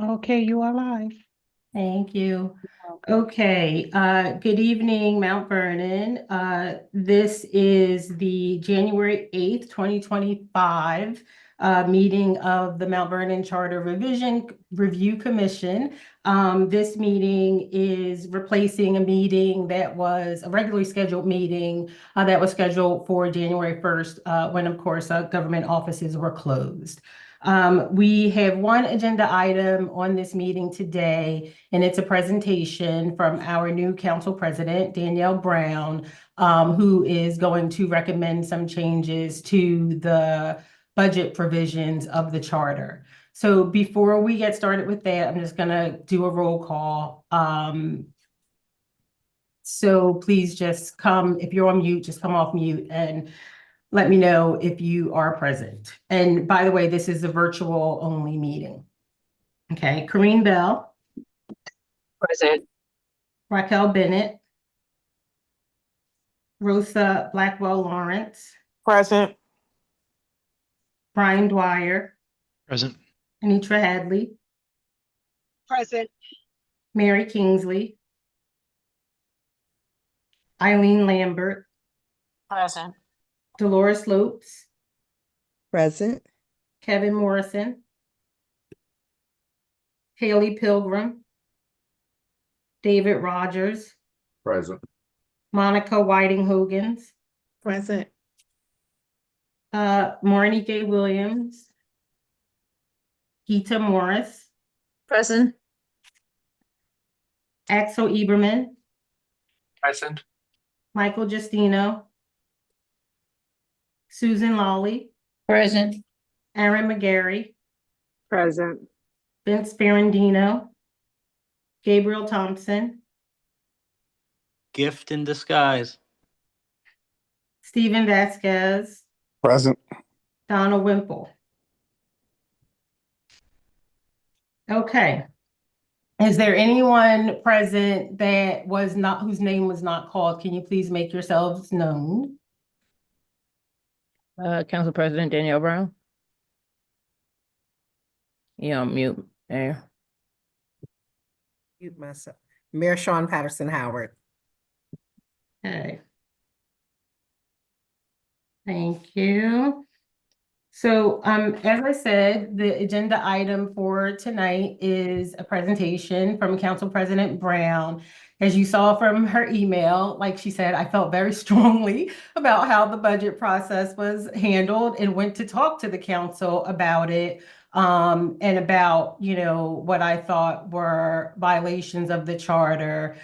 Okay, you are live. Thank you. Okay, good evening, Mount Vernon. This is the January 8th, 2025 meeting of the Mount Vernon Charter Revision Review Commission. This meeting is replacing a meeting that was a regularly scheduled meeting that was scheduled for January 1st, when, of course, government offices were closed. We have one agenda item on this meeting today, and it's a presentation from our new council president, Danielle Brown, who is going to recommend some changes to the budget provisions of the charter. So before we get started with that, I'm just gonna do a roll call. So please just come, if you're on mute, just come off mute and let me know if you are present. And by the way, this is a virtual only meeting. Okay, Corrine Bell, Present. Raquel Bennett, Rosa Blackwell Lawrence, Present. Brian Dwyer, Present. Anitra Hadley, Present. Mary Kingsley, Eileen Lambert, Present. Dolores Lopes, Present. Kevin Morrison, Haley Pilgrim, David Rogers, Present. Monica Whiting Hogans, Present. Marnie Williams, Gita Morris, Present. Axel Eberman, Present. Michael Justino, Susan Lawley, Present. Aaron McGarry, Present. Vince Ferrandino, Gabriel Thompson, Gift in disguise. Stephen Vasquez, Present. Donna Wimple. Okay. Is there anyone present that was not, whose name was not called? Can you please make yourselves known? Council President Danielle Brown. You on mute, Mayor. Mute myself. Mayor Sean Patterson Howard. Okay. Thank you. So, as I said, the agenda item for tonight is a presentation from Council President Brown. As you saw from her email, like she said, I felt very strongly about how the budget process was handled and went to talk to the council about it, and about, what I thought were violations of the charter.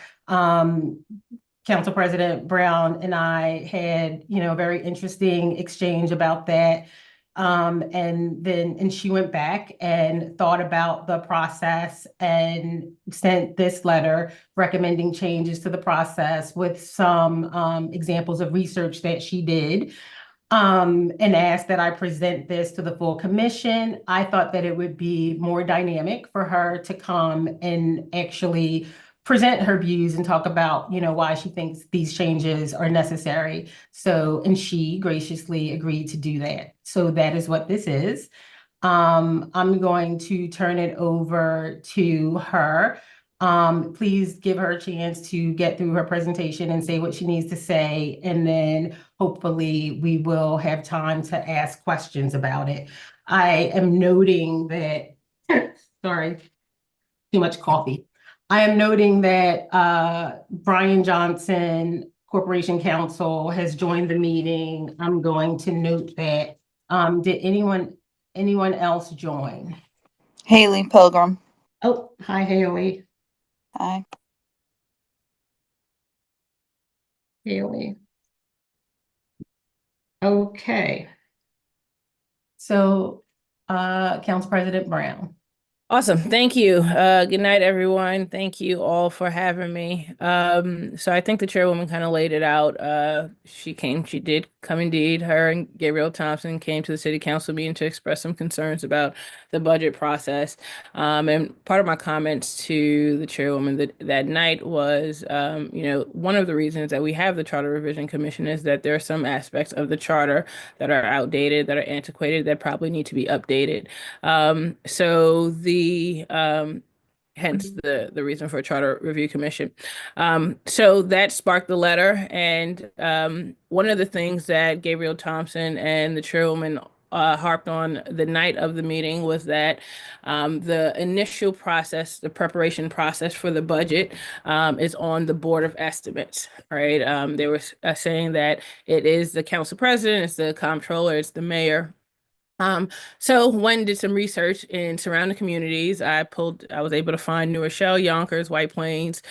Council President Brown and I had, a very interesting exchange about that. And she went back and thought about the process and sent this letter recommending changes to the process with some examples of research that she did. And asked that I present this to the full commission. I thought that it would be more dynamic for her to come and actually present her views and talk about, why she thinks these changes are necessary. So, and she graciously agreed to do that. So that is what this is. I'm going to turn it over to her. Please give her a chance to get through her presentation and say what she needs to say, and then hopefully we will have time to ask questions about it. I am noting that, sorry, too much coffee. I am noting that Brian Johnson, Corporation Counsel, has joined the meeting. I'm going to note that. Did anyone else join? Haley Pilgrim. Oh, hi, Haley. Hi. Haley. Okay. So, Council President Brown. Awesome. Thank you. Good night, everyone. Thank you all for having me. So I think the chairwoman kind of laid it out. She did come indeed. Her and Gabriel Thompson came to the city council meeting to express some concerns about the budget process. And part of my comments to the chairwoman that night was, one of the reasons that we have the Charter Revision Commission is that there are some aspects of the charter that are outdated, that are antiquated, that probably need to be updated. So the the hence the reason for a Charter Review Commission. So that sparked the letter, and one of the things that Gabriel Thompson and the chairwoman harped on the night of the meeting was that the initial process, the preparation process for the budget, is on the Board of Estimates, right? They were saying that it is the council president, it's the comptroller, it's the mayor. So when did some research in surrounding communities, I was able to find New Rochelle, Yonkers, White Plains,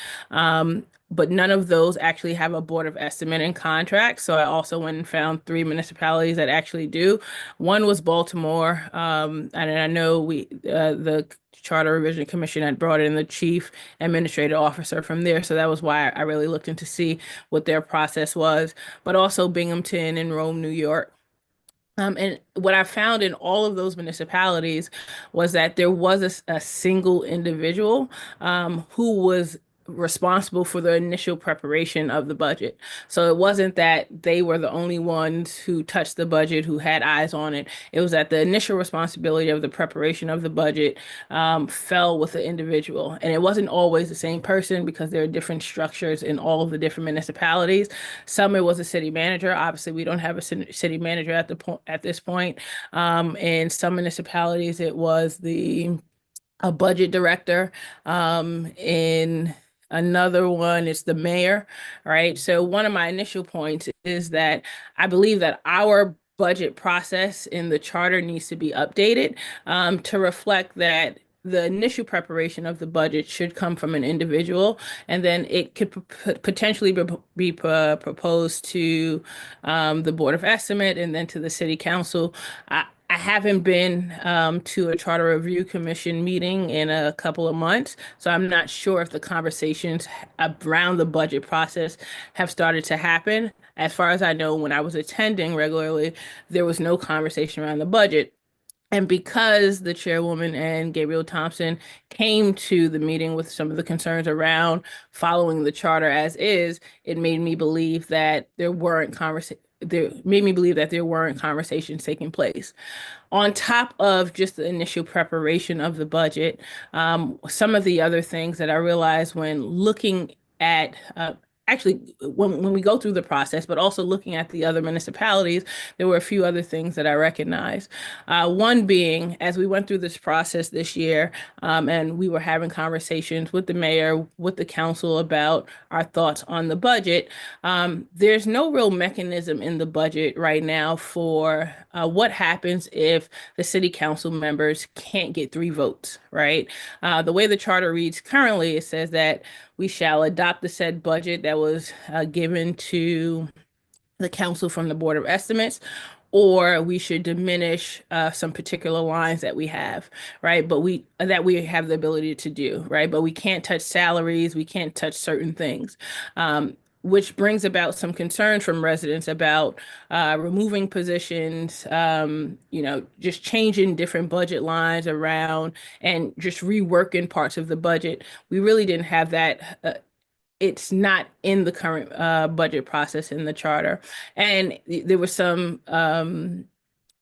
but none of those actually have a Board of Estimate and contract. So I also went and found 3 municipalities that actually do. One was Baltimore, and I know the Charter Revision Commission had brought in the chief administrative officer from there. So that was why I really looked into see what their process was, but also Binghamton and Rome, New York. And what I found in all of those municipalities was that there was a single individual who was responsible for the initial preparation of the budget. So it wasn't that they were the only ones who touched the budget, who had eyes on it. It was that the initial responsibility of the preparation of the budget fell with the individual. And it wasn't always the same person because there are different structures in all of the different municipalities. Some it was a city manager. Obviously, we don't have a city manager at this point. In some municipalities, it was a budget director. In another one, it's the mayor, right? So one of my initial points is that I believe that our budget process in the charter needs to be updated to reflect that the initial preparation of the budget should come from an individual, and then it could potentially be proposed to the Board of Estimate and then to the City Council. I haven't been to a Charter Review Commission meeting in a couple of months, so I'm not sure if the conversations around the budget process have started to happen. As far as I know, when I was attending regularly, there was no conversation around the budget. And because the chairwoman and Gabriel Thompson came to the meeting with some of the concerns around following the charter as is, it made me believe that there weren't conversations taking place. On top of just the initial preparation of the budget, some of the other things that I realized when looking at actually, when we go through the process, but also looking at the other municipalities, there were a few other things that I recognized. One being, as we went through this process this year, and we were having conversations with the mayor, with the council about our thoughts on the budget, there's no real mechanism in the budget right now for what happens if the city council members can't get 3 votes, right? The way the charter reads currently, it says that we shall adopt the said budget that was given to the council from the Board of Estimates, or we should diminish some particular lines that we have, right? But we have the ability to do, right? But we can't touch salaries, we can't touch certain things. Which brings about some concerns from residents about removing positions, just changing different budget lines around and just reworking parts of the budget. We really didn't have that. It's not in the current budget process in the charter. And there was some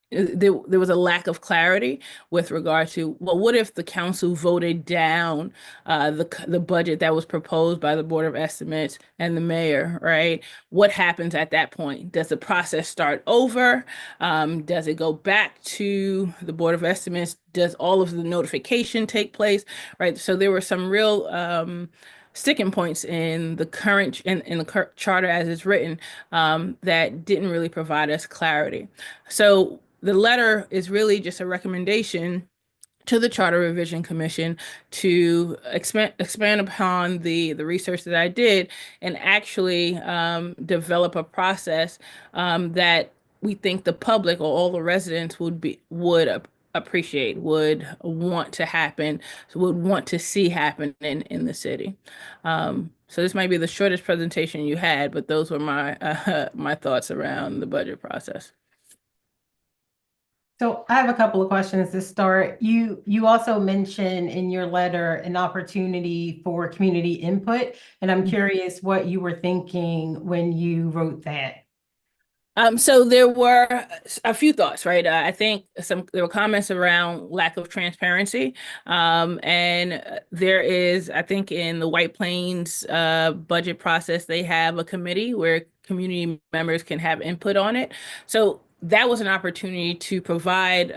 there was a lack of clarity with regard to, well, what if the council voted down the budget that was proposed by the Board of Estimates and the mayor, right? What happens at that point? Does the process start over? Does it go back to the Board of Estimates? Does all of the notification take place, right? So there were some real sticking points in the current charter as it's written that didn't really provide us clarity. So the letter is really just a recommendation to the Charter Revision Commission to expand upon the research that I did and actually develop a process that we think the public or all the residents would appreciate, would want to happen, would want to see happen in the city. So this might be the shortest presentation you had, but those were my my thoughts around the budget process. So I have a couple of questions to start. You also mentioned in your letter an opportunity for community input, and I'm curious what you were thinking when you wrote that. So there were a few thoughts, right? I think there were comments around lack of transparency. And there is, I think in the White Plains budget process, they have a committee where community members can have input on it. So that was an opportunity to provide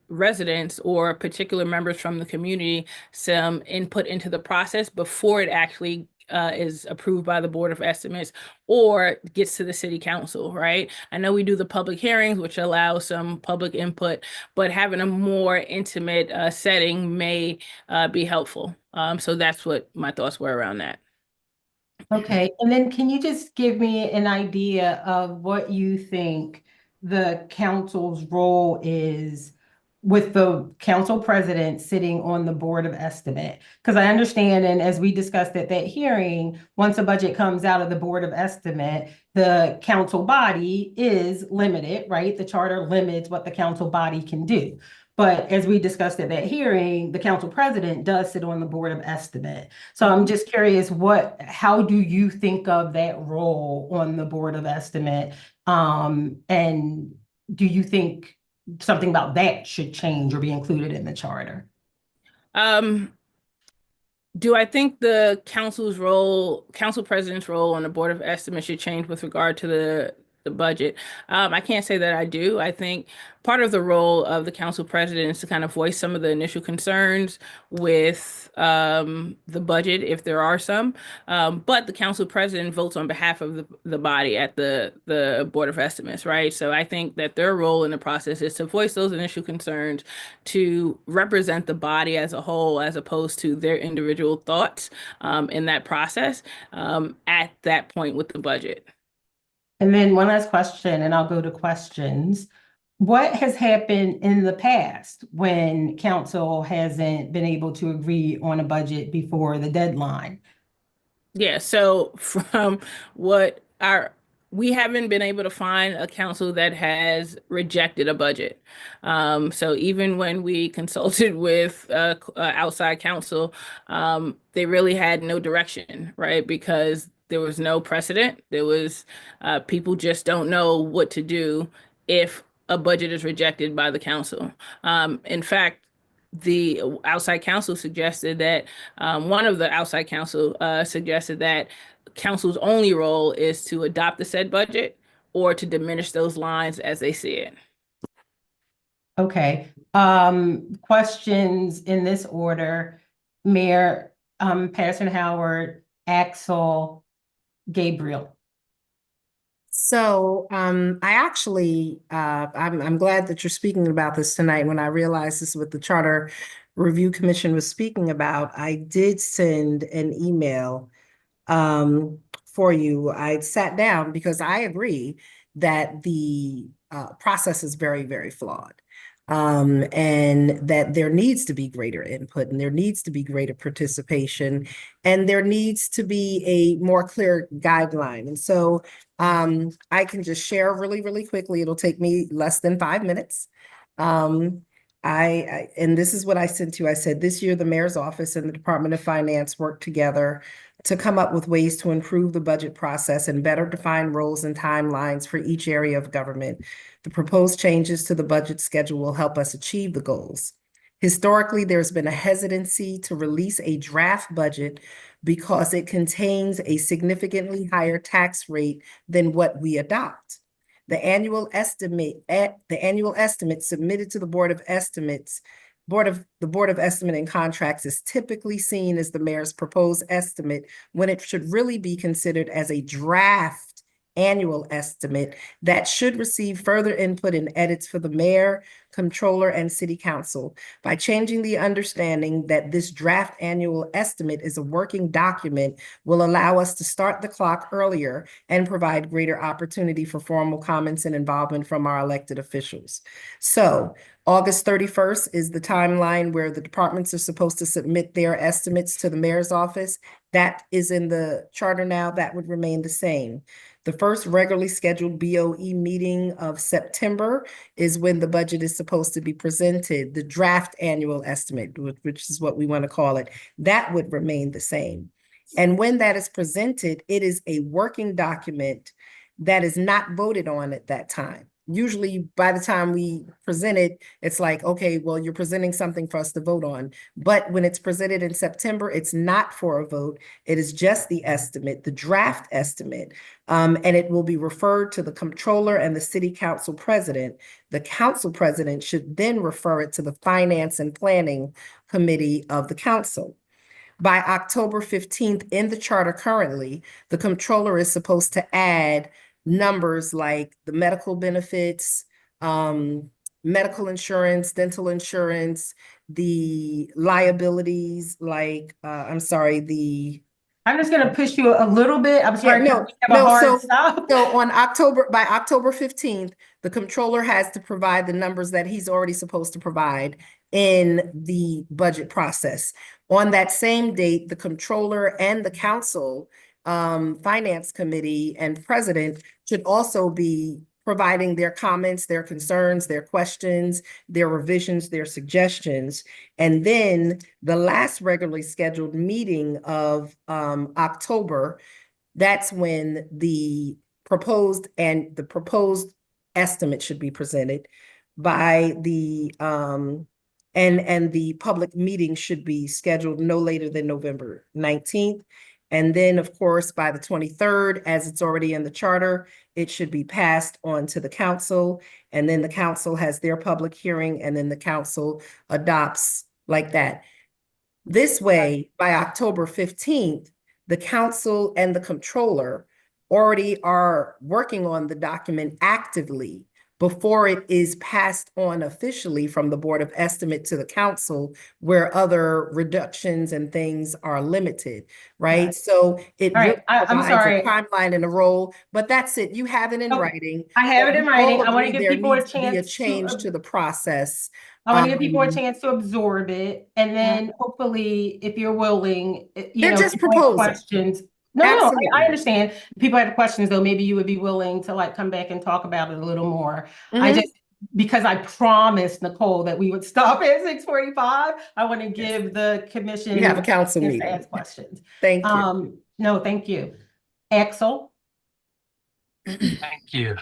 residents or particular members from the community some input into the process before it actually is approved by the Board of Estimates or gets to the city council, right? I know we do the public hearings, which allow some public input, but having a more intimate setting may be helpful. So that's what my thoughts were around that. Okay, and then can you just give me an idea of what you think the council's role is with the council president sitting on the Board of Estimate? Because I understand, and as we discussed at that hearing, once a budget comes out of the Board of Estimate, the council body is limited, right? The charter limits what the council body can do. But as we discussed at that hearing, the council president does sit on the Board of Estimate. So I'm just curious, how do you think of that role on the Board of Estimate? And do you think something about that should change or be included in the charter? Do I think the council president's role on the Board of Estimates should change with regard to the budget? I can't say that I do. I think part of the role of the council president is to kind of voice some of the initial concerns with the budget, if there are some. But the council president votes on behalf of the body at the Board of Estimates, right? So I think that their role in the process is to voice those initial concerns, to represent the body as a whole, as opposed to their individual thoughts in that process at that point with the budget. And then one last question, and I'll go to questions. What has happened in the past when council hasn't been able to agree on a budget before the deadline? Yeah, so from we haven't been able to find a council that has rejected a budget. So even when we consulted with outside counsel, they really had no direction, right? Because there was no precedent. There was people just don't know what to do if a budget is rejected by the council. In fact, the outside counsel suggested that one of the outside counsel suggested that council's only role is to adopt the said budget or to diminish those lines as they see it. Okay. Questions in this order. Mayor Patterson-Howard, Axel, Gabriel. So I actually, I'm glad that you're speaking about this tonight. When I realized this is what the Charter Review Commission was speaking about, I did send an email for you. I sat down because I agree that the process is very, very flawed. And that there needs to be greater input and there needs to be greater participation and there needs to be a more clear guideline. And so I can just share really, really quickly. It'll take me less than 5 minutes. And this is what I sent you. I said, this year, the mayor's office and the Department of Finance worked together to come up with ways to improve the budget process and better define roles and timelines for each area of government. The proposed changes to the budget schedule will help us achieve the goals. Historically, there's been a hesitancy to release a draft budget because it contains a significantly higher tax rate than what we adopt. The annual estimate submitted to the Board of Estimates, the Board of Estimate and Contracts is typically seen as the mayor's proposed estimate when it should really be considered as a draft annual estimate that should receive further input and edits for the mayor, controller, and city council. By changing the understanding that this draft annual estimate is a working document will allow us to start the clock earlier and provide greater opportunity for formal comments and involvement from our elected officials. So August 31st is the timeline where the departments are supposed to submit their estimates to the mayor's office. That is in the charter now. That would remain the same. The first regularly scheduled BOE meeting of September is when the budget is supposed to be presented, the draft annual estimate, which is what we want to call it, that would remain the same. And when that is presented, it is a working document that is not voted on at that time. Usually by the time we present it, it's like, okay, well, you're presenting something for us to vote on. But when it's presented in September, it's not for a vote. It is just the estimate, the draft estimate. And it will be referred to the comptroller and the city council president. The council president should then refer it to the finance and planning committee of the council. By October 15th in the charter currently, the comptroller is supposed to add numbers like the medical benefits, medical insurance, dental insurance, the liabilities, like, I'm just gonna push you a little bit. I'm sorry, no, we have a no, hard stop. so by October 15th, the comptroller has to provide the numbers that he's already supposed to provide in the budget process. On that same date, the comptroller and the council finance committee and president should also be providing their comments, their concerns, their questions, their revisions, their suggestions. And then the last regularly scheduled meeting of October, that's when the proposed estimate should be presented by the and the public meeting should be scheduled no later than November 19th. And then, of course, by the 23rd, as it's already in the charter, it should be passed on to the council. And then the council has their public hearing, and then the council adopts like that. This way, by October 15th, the council and the comptroller already are working on the document actively before it is passed on officially from the Board of Estimate to the council, where other reductions and things are limited, right? Right. So it All right, really I'm provides sorry. a timeline and a role, but that's it. You have it in Okay. writing. I have it in We all writing. I want to agree give there people a needs to be a chance change to the process. I want to give people a Um, chance to absorb it, and then hopefully, if you're willing, you They're know, just if you have proposing. questions. No, Absolutely. I understand. If people have questions, though, maybe you would be willing to like come back and talk about it a little more. I Mhm. just, because I promised Nicole that we would stop at 6:45, I want to give the commission We have a council chance to meeting. ask questions. Thank you. No, thank you. Axel? Thank you.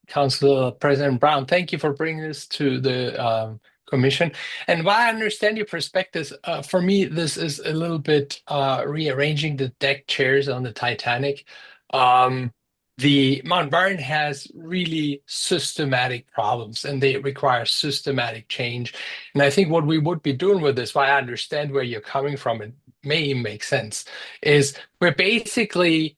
Council President Brown, thank you for bringing this to the commission. And while I understand your perspectives, for me, this is a little bit rearranging the deck chairs on the Titanic. The Mount Vernon has really systematic problems, and they require systematic change. And I think what we would be doing with this, why I understand where you're coming from, it may make sense, is we're basically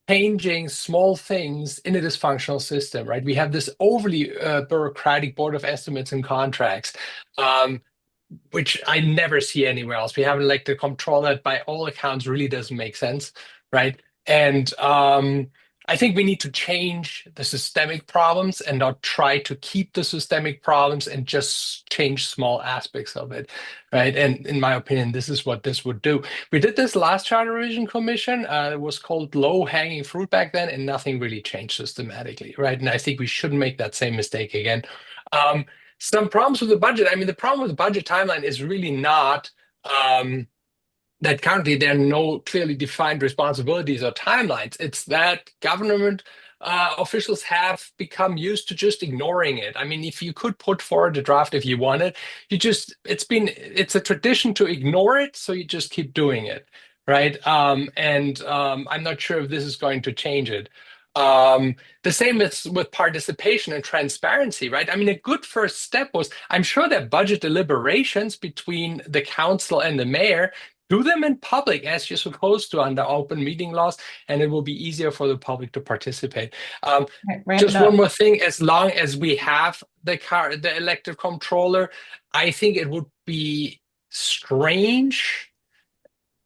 changing small things in a dysfunctional system, right? We have this overly bureaucratic Board of Estimates and Contracts, which I never see anywhere else. We have an elected comptroller that by all accounts really doesn't make sense, right? And I think we need to change the systemic problems and not try to keep the systemic problems and just change small aspects of it, right? And in my opinion, this is what this would do. We did this last Charter Revision Commission. It was called low-hanging fruit back then, and nothing really changed systematically, right? And I think we shouldn't make that same mistake again. Some problems with the budget. I mean, the problem with the budget timeline is really not that currently there are no clearly defined responsibilities or timelines. It's that government officials have become used to just ignoring it. I mean, if you could put forward a draft if you wanted, it's a tradition to ignore it, so you just keep doing it, right? I'm not sure if this is going to change it. The same is with participation and transparency, right? I mean, a good first step was, I'm sure that budget deliberations between the council and the mayor, do them in public as you're supposed to under open meeting laws, and it will be easier for the public to participate. Just one more thing, as long as we have the elected comptroller, I think it would be strange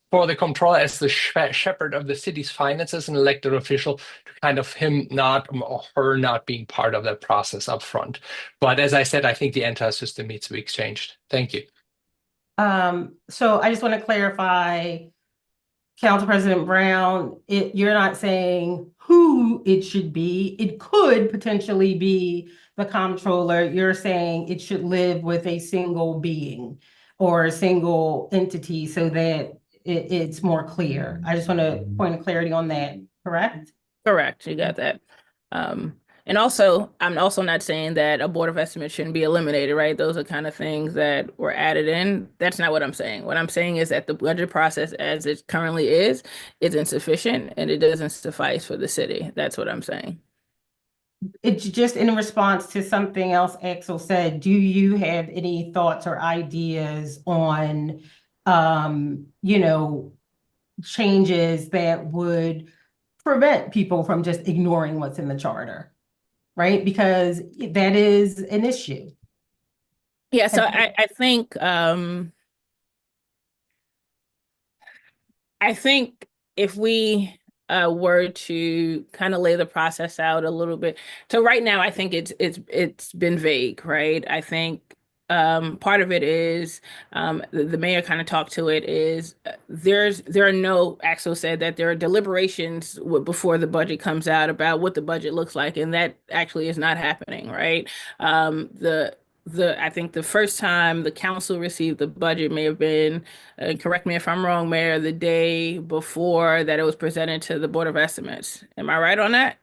for the comptroller as the shepherd of the city's finances, an elected official, to kind of him not or her not being part of that process up front. But as I said, I think the entire system needs to be exchanged. Thank you. So I just want to clarify, Council President Brown, you're not saying who it should be. It could potentially be the comptroller. You're saying it should live with a single being or a single entity so that it's more clear. I just want to point of clarity on that, correct? Correct, you got that. And also, I'm also not saying that a board of estimates shouldn't be eliminated, right? Those are kind of things that were added in. That's not what I'm saying. What I'm saying is that the budget process as it currently is insufficient and it doesn't suffice for the city. That's what I'm saying. It's just in response to something else Axel said. Do you have any thoughts or ideas on, changes that would prevent people from just ignoring what's in the charter, right? Because that is an issue. Yeah, so I think if we were to kind of lay the process out a little bit. So right now, I think it's been vague, right? I think part of it is the mayor kind of talked to it is Axel said that there are deliberations before the budget comes out about what the budget looks like, and that actually is not happening, right? I think the first time the council received the budget may have been, correct me if I'm wrong, Mayor, the day before that it was presented to the Board of Estimates. Am I right on that?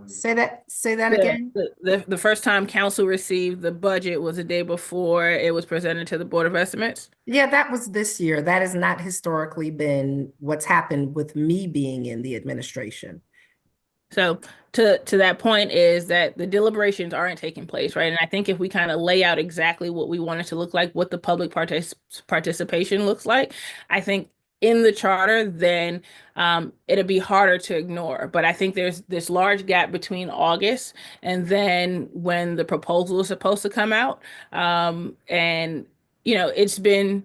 Say that again. The first time council received the budget was the day before it was presented to the Board of Estimates? Yeah, that was this year. That has not historically been what's happened with me being in the administration. So to that point is that the deliberations aren't taking place, right? And I think if we kind of lay out exactly what we want it to look like, what the public participation looks like, I think in the charter, then it'll be harder to ignore. But I think there's this large gap between August and then when the proposal is supposed to come out. And it's been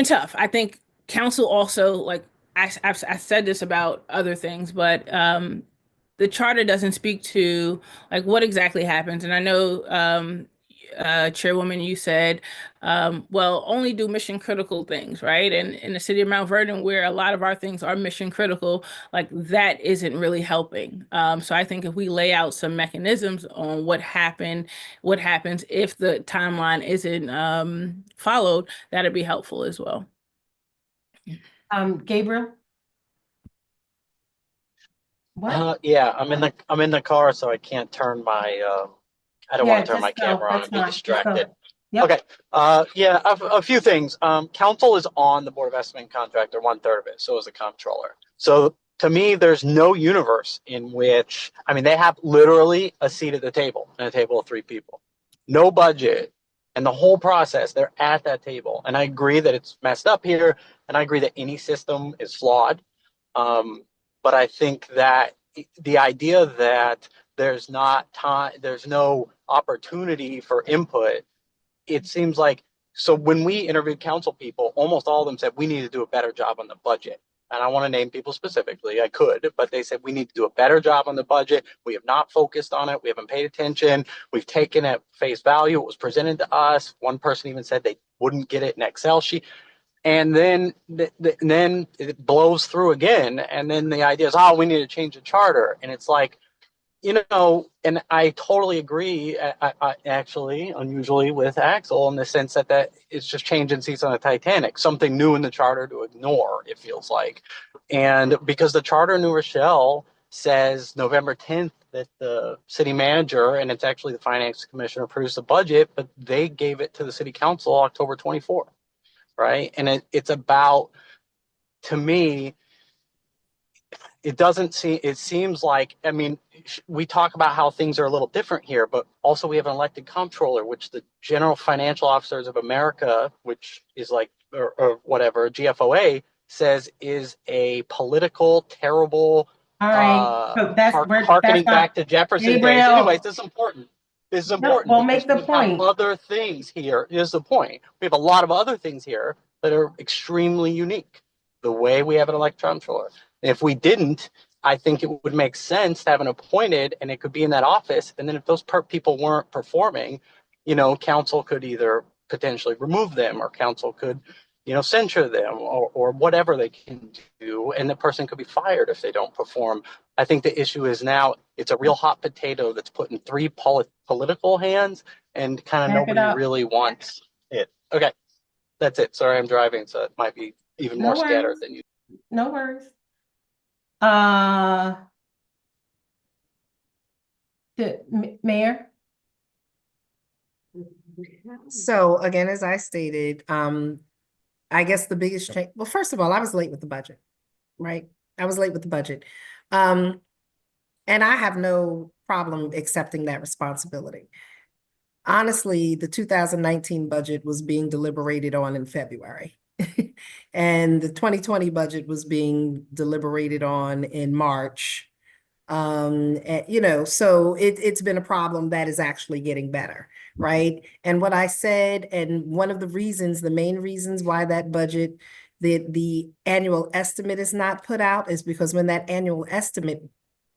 tough. I think council also, like I said this about other things, but the charter doesn't speak to like what exactly happens. And I know, Chairwoman, you said, well, only do mission critical things, right? And in the city of Mount Vernon, where a lot of our things are mission critical, like that isn't really helping. So I think if we lay out some mechanisms on what happens if the timeline isn't followed, that'd be helpful as well. Gabriel? What? Yeah, I'm in the car, so I can't turn my I don't want to turn my camera on and be distracted. Yep. Okay. Yeah, a few things. Council is on the Board of Estimate contract, or 1/3 of it. So is the comptroller. So to me, there's no universe in which, I mean, they have literally a seat at the table and a table of 3 people. No budget. And the whole process, they're at that table. And I agree that it's messed up here. And I agree that any system is flawed. But I think that the idea that there's not time, there's no opportunity for input, it seems like, so when we interviewed council people, almost all of them said we need to do a better job on the budget. And I want to name people specifically, I could, but they said we need to do a better job on the budget. We have not focused on it. We haven't paid attention. We've taken at face value. It was presented to us. One person even said they wouldn't get it in Excel sheet. And then it blows through again. And then the idea is, oh, we need to change the charter. And it's like, and I totally agree, I actually, unusually with Axel in the sense that it's just changing seats on the Titanic, something new in the charter to ignore, it feels like. And because the charter in New Rochelle says November 10th that the city manager, and it's actually the finance commissioner, produced the budget, but they gave it to the city council October 24th. Right. And it's about, to me, it seems like, I mean, we talk about how things are a little different here, but also we have an elected comptroller, which the General Financial Officers of America, which is like, or whatever, GFOA says is a political, terrible, All right. So harkening back to Jefferson days. Anyways, this is important. This is important. No, we'll make the point. Have other things here is the point. We have a lot of other things here that are extremely unique. The way we have an elected comptroller. If we didn't, I think it would make sense to have an appointed, and it could be in that office. And then if those people weren't performing, council could either potentially remove them, or council could, censure them, or whatever they can do, and the person could be fired if they don't perform. I think the issue is now it's a real hot potato that's put in 3 political hands, and kind of nobody really wants it. Okay, that's it. Sorry, I'm driving, so it might be even more scattered than you. No worries. Mayor? So again, as I stated, I guess the biggest change, well, first of all, I was late with the budget, right? I was late with the budget. And I have no problem accepting that responsibility. Honestly, the 2019 budget was being deliberated on in February. And the 2020 budget was being deliberated on in March. So it's been a problem that is actually getting better, right? And what I said, and one of the reasons, the main reasons why that budget, the annual estimate is not put out is because when that annual estimate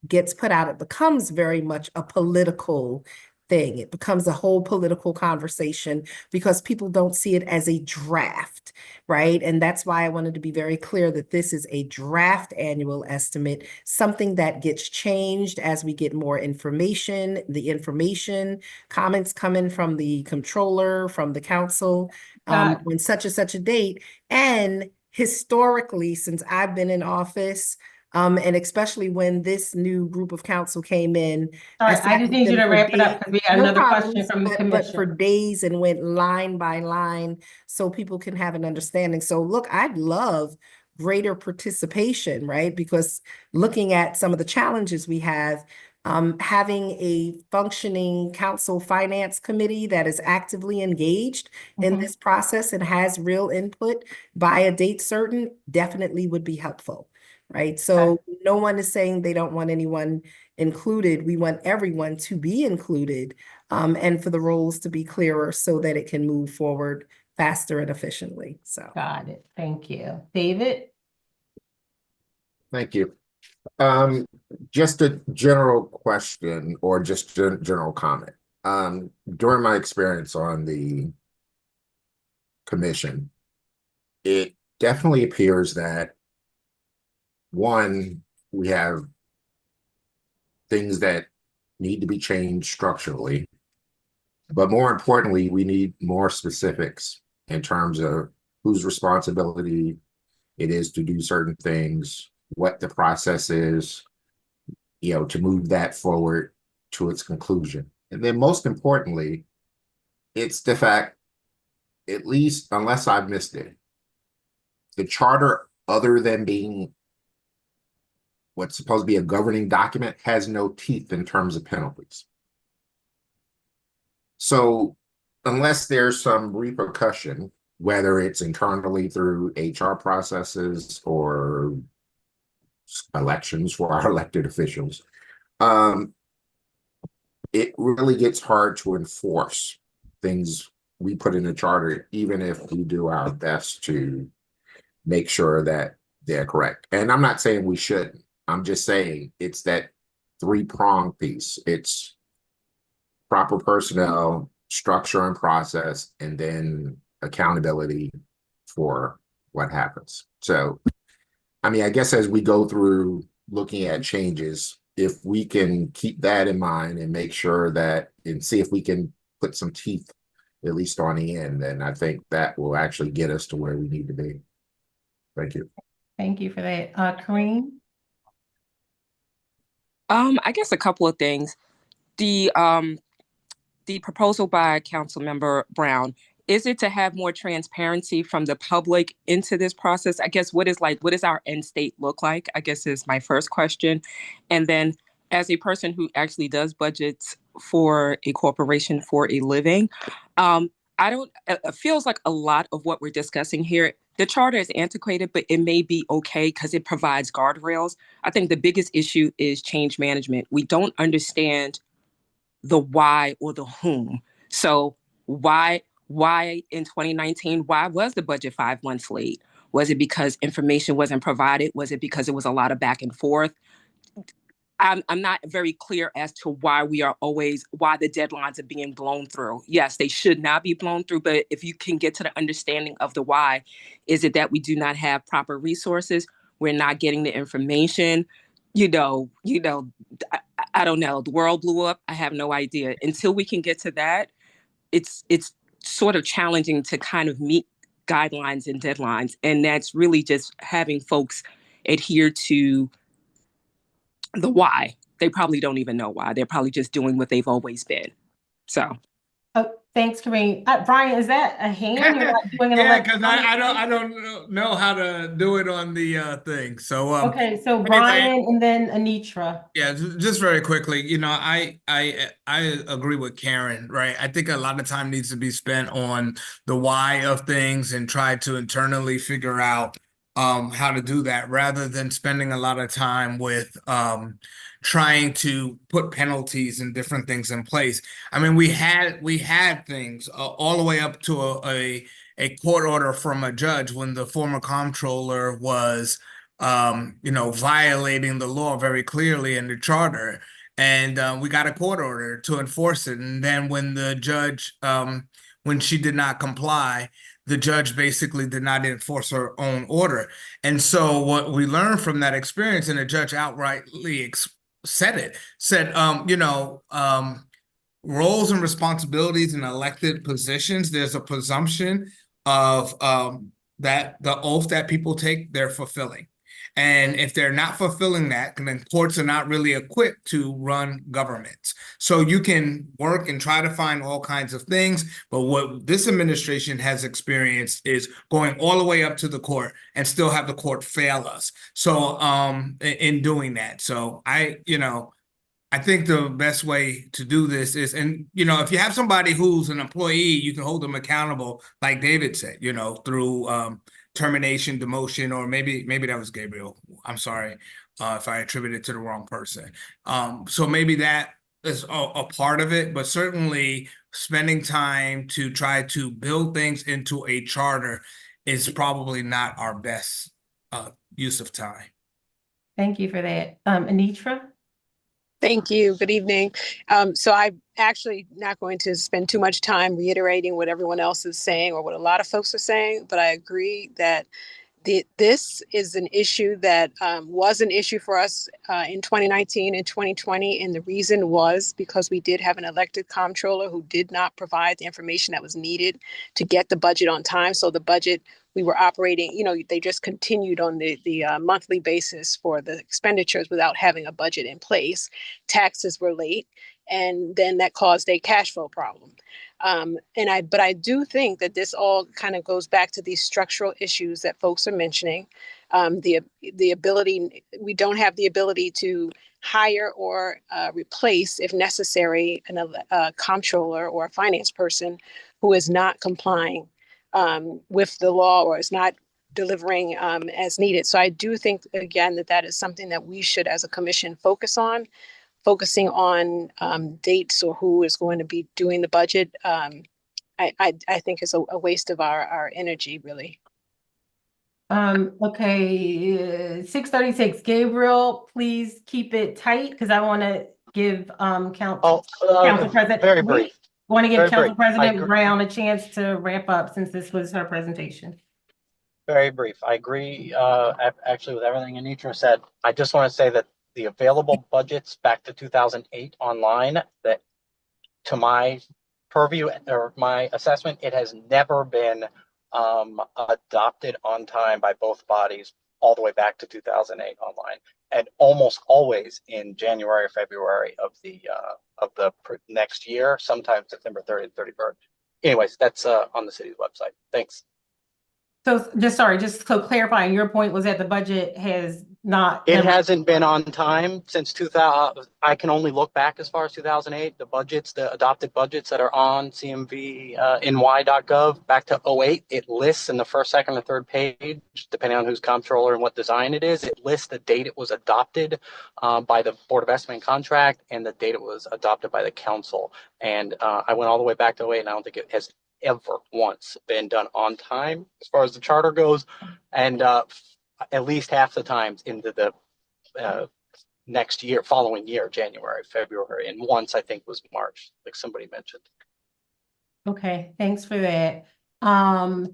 gets put out, it becomes very much a political thing. It becomes a whole political conversation because people don't see it as a draft, right? And that's why I wanted to be very clear that this is a draft annual estimate, something that gets changed as we get more information. The information, comments coming from the controller, from the council, when such and such a date. And historically, since I've been in office, and especially when this new group of council came in. Sorry, sat I just with need you them to for wrap it up days. because we got No another question problems, from the but for commission. days and went line by line so people can have an understanding. So look, I'd love greater participation, right? Because looking at some of the challenges we have, having a functioning council finance committee that is actively engaged in this process and has real input by a date certain definitely would be helpful. Right. So no one is saying they don't want anyone included. We want everyone to be included, and for the roles to be clearer so that it can move forward faster and efficiently. So. Got it. Thank you. David? Thank you. Just a general question or just a general comment. During my experience on the commission, it definitely appears that one, we have things that need to be changed structurally, but more importantly, we need more specifics in terms of whose responsibility it is to do certain things, what the process is, to move that forward to its conclusion. And then most importantly, it's the fact, at least unless I've missed it, the charter, other than being what's supposed to be a governing document, has no teeth in terms of penalties. So unless there's some repercussion, whether it's internally through HR processes or elections for our elected officials, it really gets hard to enforce things we put in the charter, even if we do our best to make sure that they're correct. And I'm not saying we shouldn't. I'm just saying it's that three-pronged piece. It's proper personnel, structure and process, and then accountability for what happens. So, I mean, I guess as we go through looking at changes, if we can keep that in mind and make sure that, and see if we can put some teeth at least on the end, then I think that will actually get us to where we need to be. Thank you. Thank you for that. Kareem? I guess a couple of things. The proposal by Councilmember Brown, is it to have more transparency from the public into this process? I guess what does our end state look like? I guess is my first question. And then as a person who actually does budgets for a corporation for a living, it feels like a lot of what we're discussing here, the charter is antiquated, but it may be okay because it provides guardrails. I think the biggest issue is change management. We don't understand the why or the whom. So why in 2019, why was the budget 5 months late? Was it because information wasn't provided? Was it because it was a lot of back and forth? I'm not very clear as to why the deadlines are being blown through. Yes, they should not be blown through, but if you can get to the understanding of the why, is it that we do not have proper resources? We're not getting the information? I don't know. The world blew up. I have no idea. Until we can get to that, it's sort of challenging to kind of meet guidelines and deadlines. And that's really just having folks adhere to the why. They probably don't even know why. They're probably just doing what they've always been. So. Oh, thanks, Kareem. Brian, is that a hand? You're not doing an Yeah, because electronic I hand? don't know how to do it on the thing. So Okay, so anyway, Brian and then Anitra. yeah, just very quickly, you know, I agree with Karen, right? I think a lot of time needs to be spent on the why of things and try to internally figure out how to do that rather than spending a lot of time with trying to put penalties and different things in place. I mean, we had things all the way up to a court order from a judge when the former comptroller was violating the law very clearly in the charter. And we got a court order to enforce it. And then when the judge, when she did not comply, the judge basically did not enforce her own order. And so what we learned from that experience, and the judge outrightly said, roles and responsibilities in elected positions, there's a presumption of that the oath that people take, they're fulfilling. And if they're not fulfilling that, then courts are not really equipped to run governments. So you can work and try to find all kinds of things, but what this administration has experienced is going all the way up to the court and still have the court fail us. So in doing that, so I think the best way to do this is, and if you have somebody who's an employee, you can hold them accountable, like David said, through termination, demotion, or maybe that was Gabriel. I'm sorry if I attributed it to the wrong person. So maybe that is a part of it, but certainly spending time to try to build things into a charter is probably not our best use of time. Thank you for that. Anitra? Thank you. Good evening. So I'm actually not going to spend too much time reiterating what everyone else is saying or what a lot of folks are saying, but I agree that this is an issue that was an issue for us in 2019 and 2020. And the reason was because we did have an elected comptroller who did not provide the information that was needed to get the budget on time. So the budget we were operating, they just continued on the monthly basis for the expenditures without having a budget in place. Taxes were late, and then that caused a cash flow problem. But I do think that this all kind of goes back to these structural issues that folks are mentioning. The ability, we don't have the ability to hire or replace, if necessary, a comptroller or a finance person who is not complying with the law or is not delivering as needed. So I do think, again, that is something that we should, as a commission, focusing on dates or who is going to be doing the budget. I think is a waste of our energy, really. Okay, 6:36. Gabriel, please keep it tight because I want to give Council President. Very brief. Want to give Very Council brief. President Brown a chance to wrap up since this was her presentation. Very brief. I agree actually with everything Anitra said. I just want to say that the available budgets back to 2008 online, that to my purview or my assessment, it has never been adopted on time by both bodies all the way back to 2008 online, and almost always in January or February of the next year, sometimes September 30th, 31st. Anyways, that's on the city's website. Thanks. So just so clarifying, your point was that the budget has not. It hasn't been on time since 2000. I can only look back as far as 2008. The adopted budgets that are on CMV-NY.gov back to 2008, it lists in the first, second, or third page, depending on who's comptroller and what design it is. It lists the date it was adopted by the Board of Estimate Contract and the date it was adopted by the council. And I went all the way back to 2008, and I don't think it has ever once been done on time as far as the charter goes, and at least half the times into the following year, January, February, and once I think was March, like somebody mentioned. Okay, thanks for that. I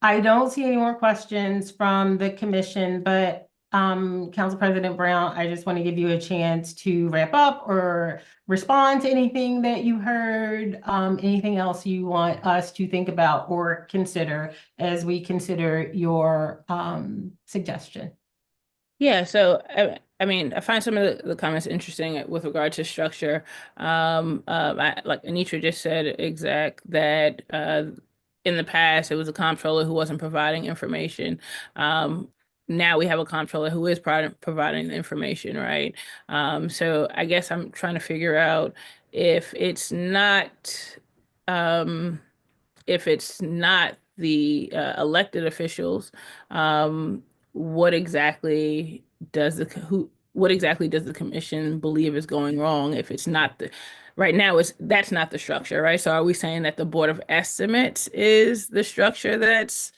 don't see any more questions from the commission, but Council President Brown, I just want to give you a chance to wrap up or respond to anything that you heard, anything else you want us to think about or consider as we consider your suggestion. Yeah, so I mean, I find some of the comments interesting with regard to structure. Like Anitra just said, that in the past it was a comptroller who wasn't providing information. Now we have a comptroller who is providing the information, right? So I guess I'm trying to figure out if it's not um, the elected officials, what exactly what exactly does the commission believe is going wrong if it's not right now that's not the structure, right? So are we saying that the Board of Estimates is the structure that's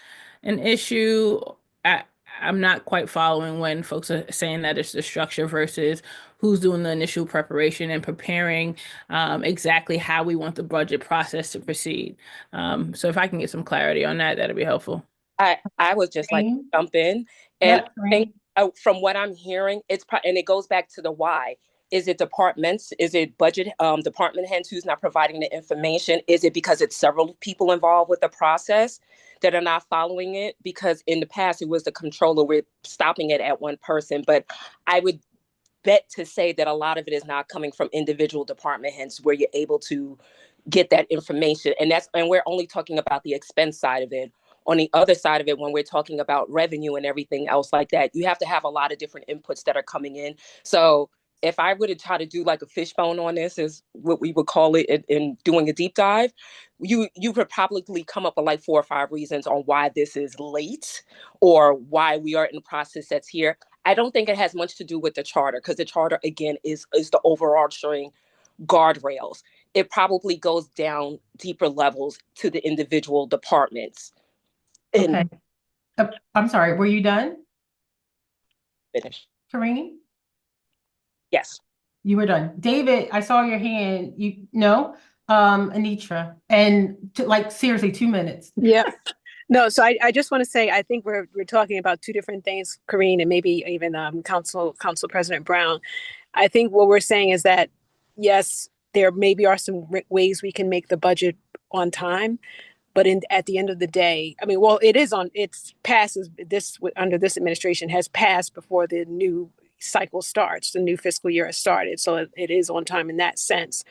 an issue? I'm not quite following when folks are saying that it's the structure versus who's doing the initial preparation and preparing exactly how we want the budget process to proceed. So if I can get some clarity on that, that'd be helpful. I would just like to Green? jump in, and Yep, I think from what I'm hearing, and it goes back to the why. Is it departments? Is it budget department heads who's not providing the information? Is it because it's several people involved with the process that are not following it? Because in the past, it was the controller, we're stopping it at one person. But I would bet to say that a lot of it is not coming from individual department heads where you're able to get that information. And we're only talking about the expense side of it. On the other side of it, when we're talking about revenue and everything else like that, you have to have a lot of different inputs that are coming in. So if I were to try to do like a fishbone on this, is what we would call it, in doing a deep dive, you could probably come up with like 4 or 5 reasons on why this is late or why we are in the process that's here. I don't think it has much to do with the charter, because the charter, again, is the overarching guardrails. It probably goes down deeper levels to the individual departments. Okay. I'm sorry, were you done, Finish. Kareem? Yes. You were done. David, I saw your hand. Anitra, and seriously, 2 minutes. Yeah. No, so I just want to say, I think we're talking about 2 different things, Karine, and maybe even Council President Brown. I think what we're saying is that, yes, there maybe are some ways we can make the budget on time, but at the end of the day, I mean, well, it's passes under this administration has passed before the new cycle starts, the new fiscal year has started. So it is on time in that sense.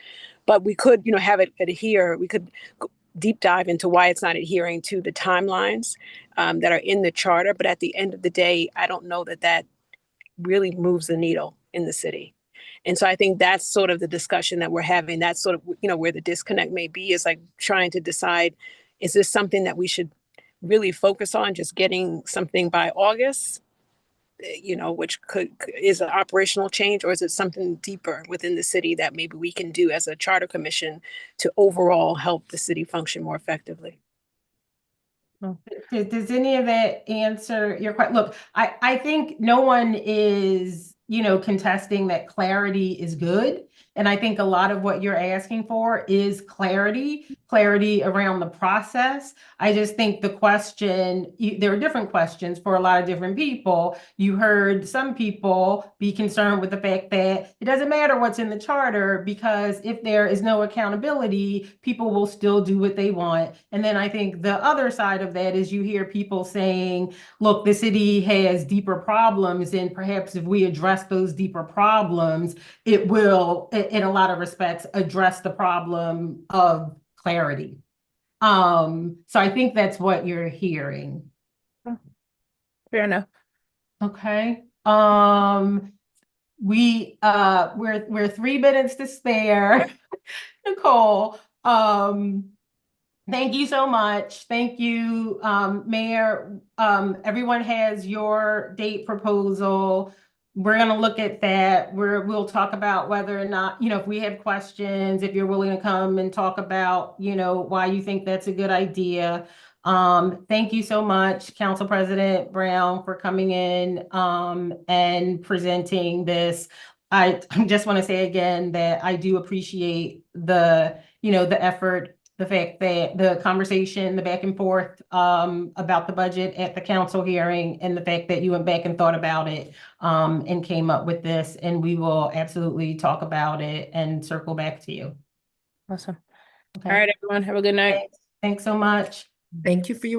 But we could, have it adhere. We could deep dive into why it's not adhering to the timelines that are in the charter. But at the end of the day, I don't know that really moves the needle in the city. And so I think that's sort of the discussion that we're having. That's sort of, where the disconnect may be, is like trying to decide, is this something that we should really focus on, just getting something by August, which is an operational change, or is it something deeper within the city that maybe we can do as a charter commission to overall help the city function more effectively? Does any of that answer your question? Look, I think no one is, contesting that clarity is good. And I think a lot of what you're asking for is clarity around the process. I just think the question, there are different questions for a lot of different people. You heard some people be concerned with the fact that it doesn't matter what's in the charter, because if there is no accountability, people will still do what they want. And then I think the other side of that is you hear people saying, look, the city has deeper problems, and perhaps if we address those deeper problems, it will, in a lot of respects, address the problem of clarity. So I think that's what you're hearing. Fair enough. Okay. We're 3 minutes to spare. Nicole, thank you so much. Thank you, Mayor. Everyone has your date proposal. We're going to look at that. We'll talk about whether or not, if we have questions, if you're willing to come and talk about, why you think that's a good idea. Thank you so much, Council President Brown, for coming in and presenting this. I just want to say again that I do appreciate the effort, the fact that the conversation, the back and forth about the budget at the council hearing, and the fact that you went back and thought about it and came up with this, and we will absolutely talk about it and circle back to you. Awesome. Okay. All right, everyone, have a good night. Thanks so much. Thank you for your